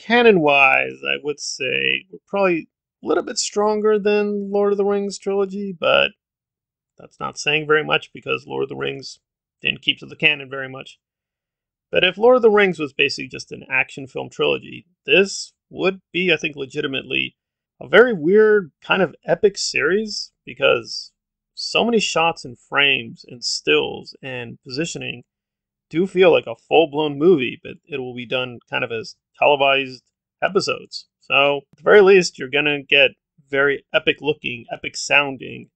canon-wise, I would say we're probably a little bit stronger than Lord of the Rings trilogy, but that's not saying very much because Lord of the Rings didn't keep to the canon very much. But if Lord of the Rings was basically just an action film trilogy, this would be, I think, legitimately a very weird kind of epic series because so many shots and frames and stills and positioning do feel like a full blown movie, but it will be done kind of as televised episodes. So, at the very least, you're going to get very epic looking, epic sounding,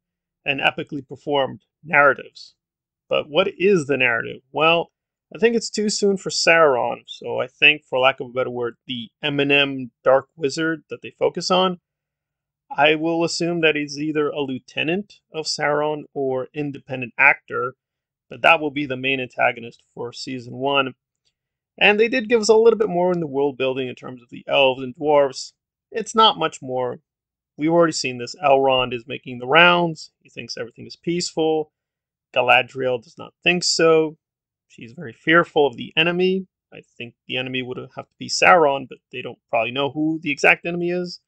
and epically performed narratives. But what is the narrative? Well, I think it's too soon for Sauron, so I think, for lack of a better word, the Eminem Dark Wizard that they focus on, I will assume that he's either a lieutenant of Sauron or independent actor, but that will be the main antagonist for season one. And they did give us a little bit more in the world building in terms of the elves and dwarves. It's not much more. We've already seen this. Elrond is making the rounds. He thinks everything is peaceful. Galadriel does not think so. She's very fearful of the enemy. I think the enemy would have to be Sauron, but they don't probably know who the exact enemy is.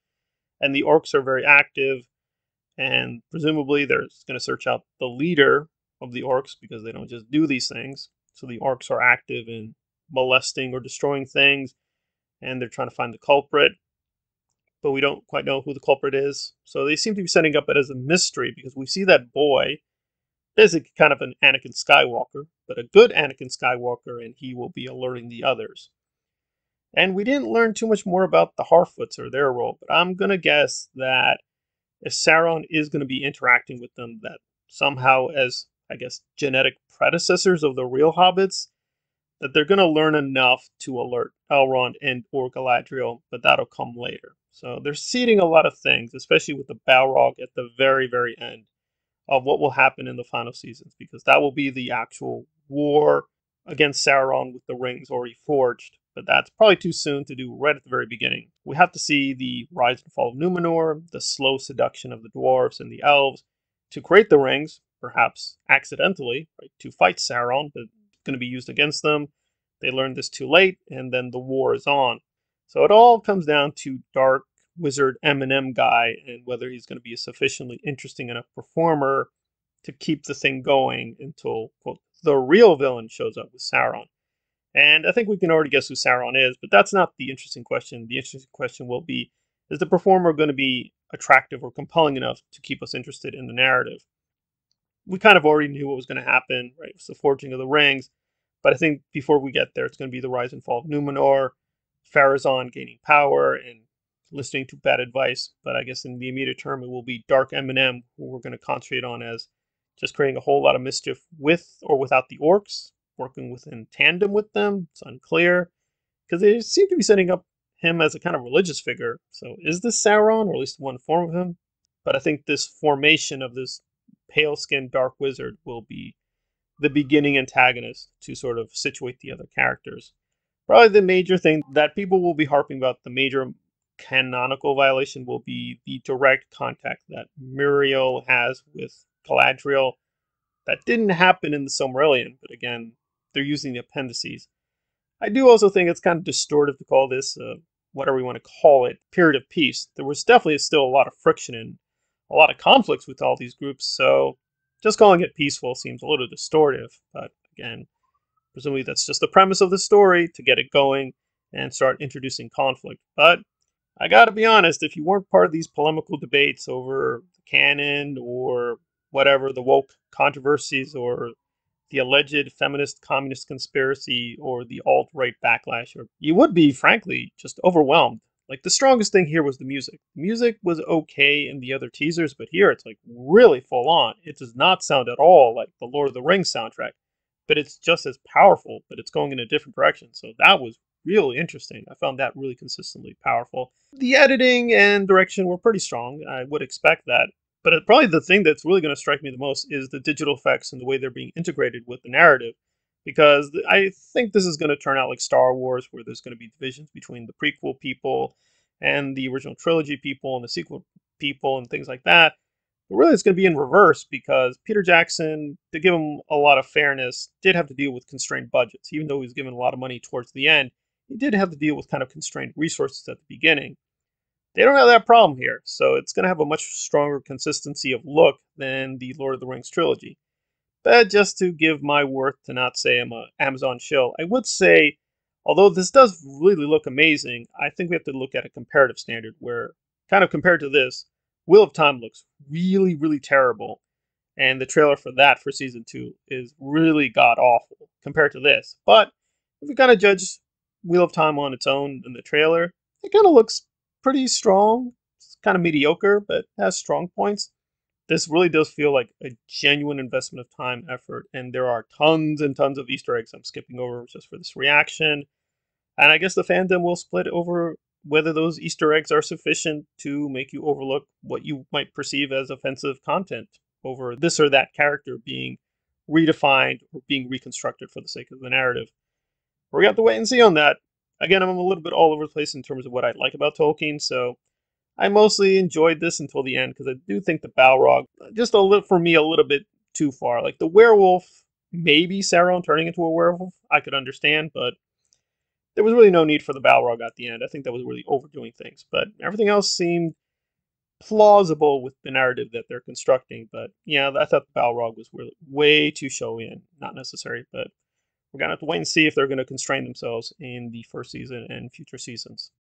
And the orcs are very active, and presumably they're going to search out the leader of the orcs because they don't just do these things. So the orcs are active in molesting or destroying things, and they're trying to find the culprit, but we don't quite know who the culprit is. So they seem to be setting up it as a mystery because we see that boy, basically kind of an Anakin Skywalker, but a good Anakin Skywalker, and he will be alerting the others. And we didn't learn too much more about the Harfoots or their role, but I'm going to guess that if Sauron is going to be interacting with them, that somehow as, I guess, genetic predecessors of the real hobbits, that they're going to learn enough to alert Elrond and or Galadriel, but that'll come later. So they're seeding a lot of things, especially with the Balrog at the very, very end of what will happen in the final seasons, because that will be the actual war against Sauron with the rings already forged. But that's probably too soon to do right at the very beginning. We have to see the rise and fall of Numenor, the slow seduction of the dwarves and the elves to create the rings, perhaps accidentally, right, to fight Sauron, but it's going to be used against them. They learned this too late, and then the war is on. So it all comes down to Dark Wizard Eminem guy and whether he's going to be a sufficiently interesting enough performer to keep the thing going until, quote, the real villain shows up with Sauron. And I think we can already guess who Sauron is, but that's not the interesting question. The interesting question will be, is the performer going to be attractive or compelling enough to keep us interested in the narrative? We kind of already knew what was going to happen, right? It's the forging of the rings. But I think before we get there, it's going to be the rise and fall of Numenor, Pharazôn gaining power, and listening to bad advice. But I guess in the immediate term, it will be Dark Eminem, who we're going to concentrate on as just creating a whole lot of mischief with or without the orcs, working within tandem with them. It's unclear because they seem to be setting up him as a kind of religious figure. So is this Sauron, or at least one form of him? But I think this formation of this pale-skinned dark wizard will be the beginning antagonist to sort of situate the other characters. Probably the major thing that people will be harping about, the major canonical violation, will be the direct contact that Muriel has with Galadriel. That didn't happen in the Silmarillion, but again, they're using the appendices. I do also think it's kind of distortive to call this, whatever we want to call it, period of peace. There was definitely still a lot of friction and a lot of conflicts with all these groups, so just calling it peaceful seems a little distortive. But again, presumably that's just the premise of the story, to get it going and start introducing conflict. But I gotta be honest, if you weren't part of these polemical debates over the canon or whatever, the woke controversies or the alleged feminist communist conspiracy or the alt-right backlash, or you would be, frankly, just overwhelmed. Like, the strongest thing here was the music. The music was okay in the other teasers, but here it's like really full on. It does not sound at all like the Lord of the Rings soundtrack, but it's just as powerful, but it's going in a different direction. So that was really interesting. I found that really consistently powerful. The editing and direction were pretty strong. I would expect that. But probably the thing that's really going to strike me the most is the digital effects and the way they're being integrated with the narrative. Because I think this is going to turn out like Star Wars, where there's going to be divisions between the prequel people and the original trilogy people and the sequel people and things like that. But really, it's going to be in reverse because Peter Jackson, to give him a lot of fairness, did have to deal with constrained budgets. Even though he was given a lot of money towards the end, he did have to deal with kind of constrained resources at the beginning. They don't have that problem here, so it's going to have a much stronger consistency of look than the Lord of the Rings trilogy. But just to give my worth to not say I'm a Amazon shill, I would say, although this does really look amazing, I think we have to look at a comparative standard where, kind of compared to this, Wheel of Time looks really, really terrible. And the trailer for that for season 2 is really god awful compared to this. But if we kind of judge Wheel of Time on its own in the trailer, it kind of looks pretty strong. It's kind of mediocre, but has strong points. This really does feel like a genuine investment of time, effort, and there are tons and tons of Easter eggs I'm skipping over just for this reaction. And I guess the fandom will split over whether those Easter eggs are sufficient to make you overlook what you might perceive as offensive content over this or that character being redefined or being reconstructed for the sake of the narrative. We're going to have to wait and see on that. Again, I'm a little bit all over the place in terms of what I like about Tolkien, so I mostly enjoyed this until the end because I do think the Balrog, just a little for me, a little bit too far. Like the werewolf, maybe Sauron turning into a werewolf, I could understand, but there was really no need for the Balrog at the end. I think that was really overdoing things. But everything else seemed plausible with the narrative that they're constructing. But yeah, I thought the Balrog was really way too showy and not necessary. But we're gonna have to wait and see if they're going to constrain themselves in the first season and future seasons.